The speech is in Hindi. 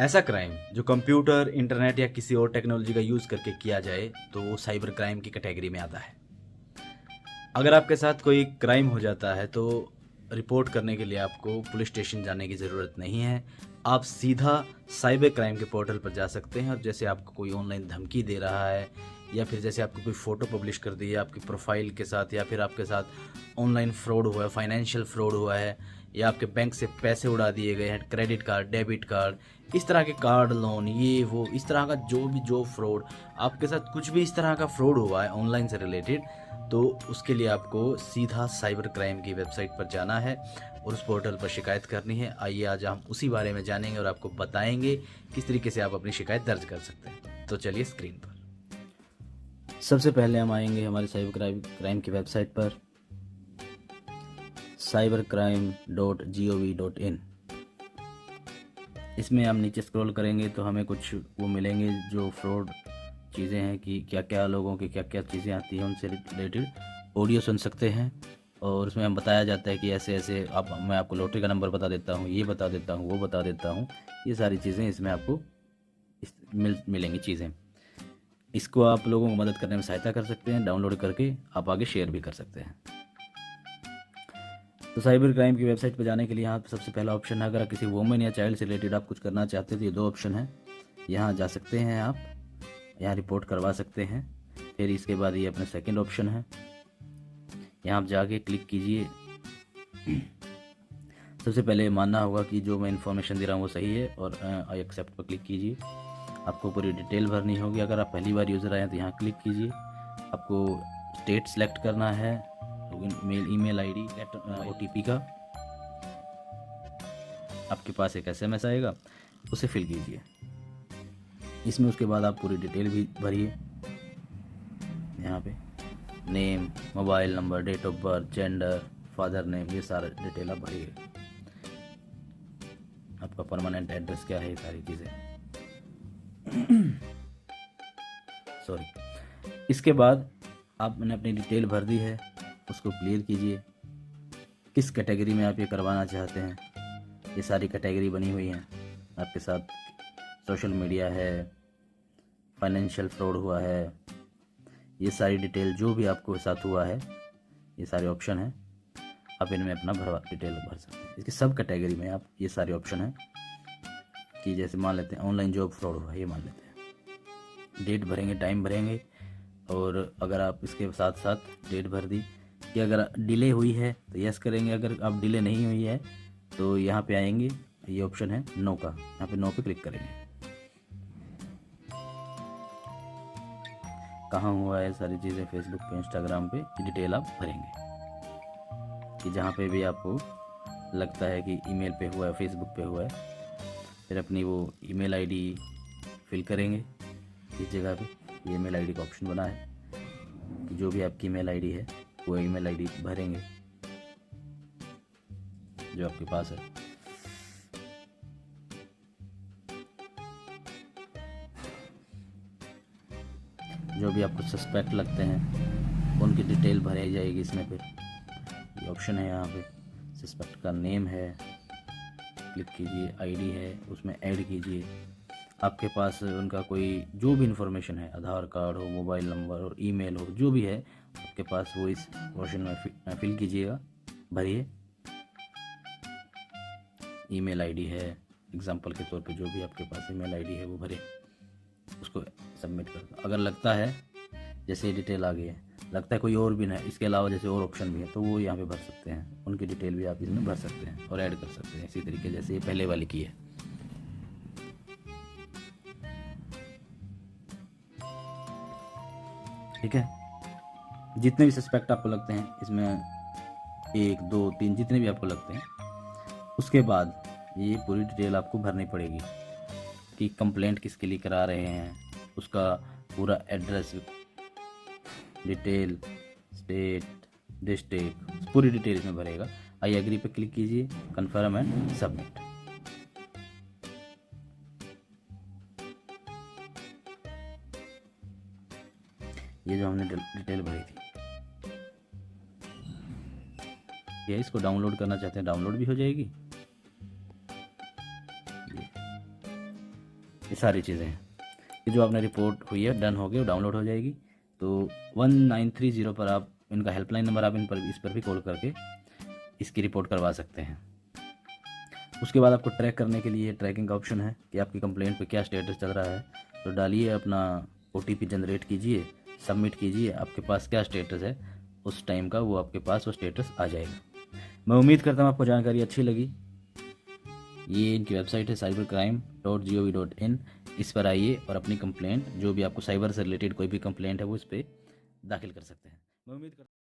ऐसा क्राइम जो कंप्यूटर, इंटरनेट या किसी और टेक्नोलॉजी का यूज़ करके किया जाए तो वो साइबर क्राइम की कैटेगरी में आता है। अगर आपके साथ कोई क्राइम हो जाता है तो रिपोर्ट करने के लिए आपको पुलिस स्टेशन जाने की ज़रूरत नहीं है। आप सीधा साइबर क्राइम के पोर्टल पर जा सकते हैं और जैसे आपको कोई ऑनलाइन धमकी दे रहा है या फिर जैसे आपको कोई फ़ोटो पब्लिश कर दी है आपकी प्रोफाइल के साथ या फिर आपके साथ ऑनलाइन फ्रॉड हुआ है, फाइनेंशियल फ्रॉड हुआ है या आपके बैंक से पैसे उड़ा दिए गए हैं, क्रेडिट कार्ड, डेबिट कार्ड, इस तरह के कार्ड लोन, ये वो इस तरह का जो फ्रॉड आपके साथ कुछ भी इस तरह का फ्रॉड हुआ है ऑनलाइन से रिलेटेड, तो उसके लिए आपको सीधा साइबर क्राइम की वेबसाइट पर जाना है और उस पोर्टल पर शिकायत करनी है। आइए आज हम उसी बारे में जानेंगे और आपको बताएंगे किस तरीके से आप अपनी शिकायत दर्ज कर सकते हैं। तो चलिए स्क्रीन पर सबसे पहले हम आएंगे हमारे साइबर क्राइम की वेबसाइट पर cybercrime.gov.in। इसमें हम नीचे स्क्रॉल करेंगे तो हमें कुछ वो मिलेंगे जो फ्रॉड चीज़ें हैं कि क्या क्या लोगों की क्या क्या चीज़ें आती हैं, उनसे रिलेटेड ऑडियो सुन सकते हैं। और उसमें हम बताया जाता है कि ऐसे ऐसे मैं आपको लॉटरी का नंबर बता देता हूँ, ये बता देता हूँ, वो बता देता हूँ। ये सारी चीज़ें इसमें आपको मिलेंगी चीज़ें। इसको आप लोगों को मदद करने में सहायता कर सकते हैं, डाउनलोड करके आप आगे शेयर भी कर सकते हैं। तो साइबर क्राइम की वेबसाइट पर जाने के लिए यहाँ पर सबसे पहला ऑप्शन है, अगर किसी वुमेन या चाइल्ड से रिलेटेड आप कुछ करना चाहते हैं तो ये दो ऑप्शन है, यहाँ जा सकते हैं आप, यहाँ रिपोर्ट करवा सकते हैं। फिर इसके बाद ये अपना सेकंड ऑप्शन है, यहाँ आप जाके क्लिक कीजिए। सबसे पहले मानना होगा कि जो मैं इन्फॉर्मेशन दे रहा हूँ वो सही है और आई एक्सेप्ट पर क्लिक कीजिए। आपको पूरी डिटेल भरनी होगी। अगर आप पहली बार यूज़र आए हैं तो यहाँ क्लिक कीजिए। आपको स्टेट सेलेक्ट करना है, ईमेल आईडी, OTP का आपके पास एक SMS आएगा, उसे फिल कीजिए इसमें। उसके बाद आप पूरी डिटेल भी भरिए, यहाँ पे name, mobile number, date of birth, gender, father name, ये सारा डिटेल आप भरिए। आपका परमानेंट एड्रेस क्या है, ये सारी चीज़ें सॉरी। इसके बाद आपने अपनी डिटेल भर दी है, उसको क्लियर कीजिए। किस कैटेगरी में आप ये करवाना चाहते हैं, ये सारी कैटेगरी बनी हुई हैं आपके साथ। सोशल मीडिया है, फाइनेंशियल फ्रॉड हुआ है, ये सारी डिटेल जो भी आपको साथ हुआ है, ये सारे ऑप्शन हैं, आप इनमें अपना डिटेल भर सकते हैं। इसकी सब कैटेगरी में आप ये सारे ऑप्शन हैं कि जैसे मान लेते हैं ऑनलाइन जॉब फ्रॉड हुआ, ये मान लेते हैं, डेट भरेंगे, टाइम भरेंगे। और अगर आप इसके साथ साथ डेट भर दी कि अगर डिले हुई है तो यस करेंगे, अगर आप डिले नहीं हुई है तो यहाँ पे आएंगे, ये ऑप्शन है नो का, यहाँ पे नो पे क्लिक करेंगे। कहाँ हुआ है सारी चीज़ें, फेसबुक पे, इंस्टाग्राम पे, ये डिटेल आप भरेंगे कि जहाँ पे भी आपको लगता है कि ईमेल पे हुआ है, फेसबुक पे हुआ है। फिर अपनी वो ईमेल आईडी फिल करेंगे इस जगह पे, ये ईमेल आईडी का ऑप्शन बना है कि जो भी आपकी ईमेल आईडी है वो ईमेल आईडी भरेंगे जो आपके पास है। जो भी आपको सस्पेक्ट लगते हैं उनकी डिटेल भरी जाएगी इसमें। फिर ये ऑप्शन है, यहाँ पे सस्पेक्ट का नेम है, क्लिक कीजिए, आईडी है उसमें ऐड कीजिए। आपके पास उनका कोई जो भी इंफॉर्मेशन है, आधार कार्ड हो, मोबाइल नंबर और ईमेल हो, जो भी है आपके पास वो इस पोर्शन में फिल कीजिएगा, भरिए। ईमेल आईडी है, एग्जांपल के तौर पे जो भी आपके पास ईमेल आईडी है वो भरे, उसको सबमिट कर दो। अगर लगता है जैसे ये डिटेल आ गई है, लगता है कोई और भी नहीं, इसके अलावा जैसे और ऑप्शन भी है तो वो यहाँ पे भर सकते हैं, उनकी डिटेल भी आप इसमें भर सकते हैं और ऐड कर सकते हैं इसी तरीके जैसे ये पहले वाली की है। ठीक है, जितने भी सस्पेक्ट आपको लगते हैं इसमें, 1 2 3 जितने भी आपको लगते हैं, उसके बाद ये पूरी डिटेल आपको भरनी पड़ेगी कि कंप्लेंट किसके लिए करा रहे हैं, उसका पूरा एड्रेस, डिटेल, स्टेट, डिस्ट्रिक्ट, पूरी डिटेल इसमें भरेगा। आई एग्री पे क्लिक कीजिए, कन्फर्म एंड सबमिट। ये जो हमने डिटेल भरी थी, ये इसको डाउनलोड करना चाहते हैं, डाउनलोड भी हो जाएगी। ये सारी चीज़ें हैं। ये जो आपने रिपोर्ट हुई है डन हो गई, वो डाउनलोड हो जाएगी। तो 1930 पर आप इनका हेल्पलाइन नंबर, आप इस पर भी कॉल करके इसकी रिपोर्ट करवा सकते हैं। उसके बाद आपको ट्रैक करने के लिए ट्रैकिंग का ऑप्शन है कि आपकी कंप्लेंट पे क्या स्टेटस चल रहा है। तो डालिए अपना OTP जनरेट कीजिए, सबमिट कीजिए, आपके पास क्या स्टेटस है उस टाइम का, वो आपके पास वो स्टेटस आ जाएगा। मैं उम्मीद करता हूँ आपको जानकारी अच्छी लगी। ये इनकी वेबसाइट है cybercrime.gov.in। इस पर आइए और अपनी कंप्लेंट, जो भी आपको साइबर से रिलेटेड कोई भी कंप्लेंट है, वो इस पर दाखिल कर सकते हैं। मैं उम्मीद करता